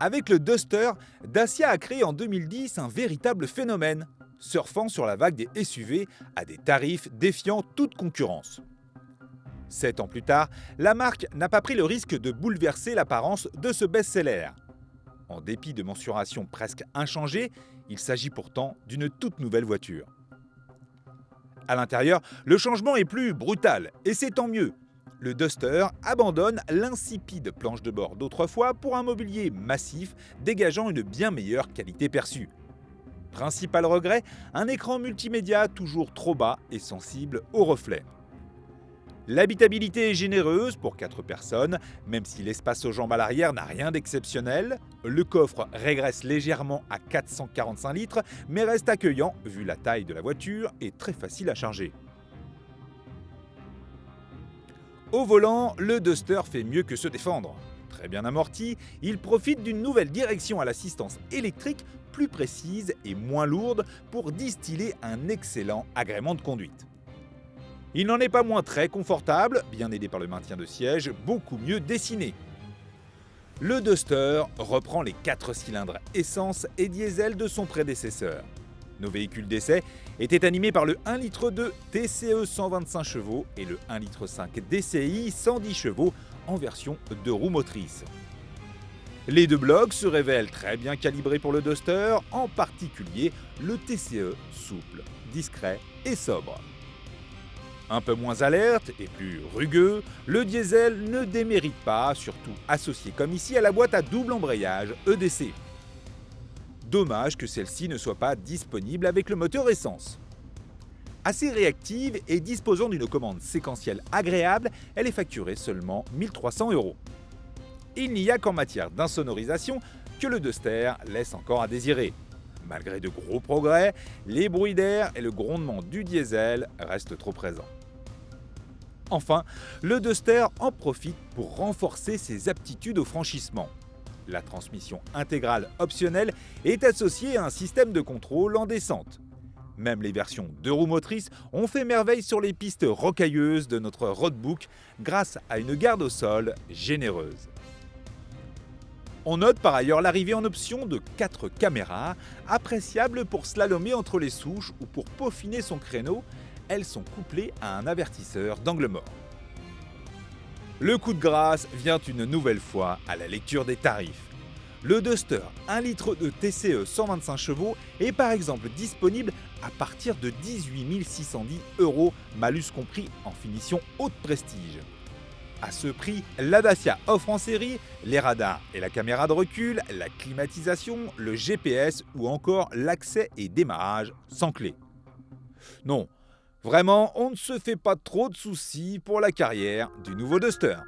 Avec le Duster, Dacia a créé en 2010 un véritable phénomène, surfant sur la vague des SUV à des tarifs défiant toute concurrence. 7 ans plus tard, la marque n'a pas pris le risque de bouleverser l'apparence de ce best-seller. En dépit de mensurations presque inchangées, il s'agit pourtant d'une toute nouvelle voiture. À l'intérieur, le changement est plus brutal, et c'est tant mieux. Le Duster abandonne l'insipide planche de bord d'autrefois pour un mobilier massif dégageant une bien meilleure qualité perçue. Principal regret, un écran multimédia toujours trop bas et sensible aux reflets. L'habitabilité est généreuse pour 4 personnes, même si l'espace aux jambes à l'arrière n'a rien d'exceptionnel. Le coffre régresse légèrement à 445 litres, mais reste accueillant vu la taille de la voiture et très facile à charger. Au volant, le Duster fait mieux que se défendre. Très bien amorti, il profite d'une nouvelle direction à l'assistance électrique plus précise et moins lourde pour distiller un excellent agrément de conduite. Il n'en est pas moins très confortable, bien aidé par le maintien de siège beaucoup mieux dessiné. Le Duster reprend les 4 cylindres essence et diesel de son prédécesseur. Nos véhicules d'essai étaient animés par le 1,2 litre TCE 125 chevaux et le 1,5 litre DCI 110 chevaux en version 2 roues motrices. Les deux blocs se révèlent très bien calibrés pour le Duster, en particulier le TCE souple, discret et sobre. Un peu moins alerte et plus rugueux, le diesel ne démérite pas, surtout associé comme ici à la boîte à double embrayage EDC. Dommage que celle-ci ne soit pas disponible avec le moteur essence. Assez réactive et disposant d'une commande séquentielle agréable, elle est facturée seulement 1 300 €. Il n'y a qu'en matière d'insonorisation que le Duster laisse encore à désirer. Malgré de gros progrès, les bruits d'air et le grondement du diesel restent trop présents. Enfin, le Duster en profite pour renforcer ses aptitudes au franchissement. La transmission intégrale optionnelle est associée à un système de contrôle en descente. Même les versions 2 roues motrices ont fait merveille sur les pistes rocailleuses de notre roadbook grâce à une garde au sol généreuse. On note par ailleurs l'arrivée en option de 4 caméras, appréciables pour slalomer entre les souches ou pour peaufiner son créneau. Elles sont couplées à un avertisseur d'angle mort. Le coup de grâce vient une nouvelle fois à la lecture des tarifs. Le Duster 1 litre de TCE 125 chevaux est par exemple disponible à partir de 18 610 €, malus compris en finition haute prestige. À ce prix, la Dacia offre en série les radars et la caméra de recul, la climatisation, le GPS ou encore l'accès et démarrage sans clé. Non, vraiment, on ne se fait pas trop de soucis pour la carrière du nouveau Duster.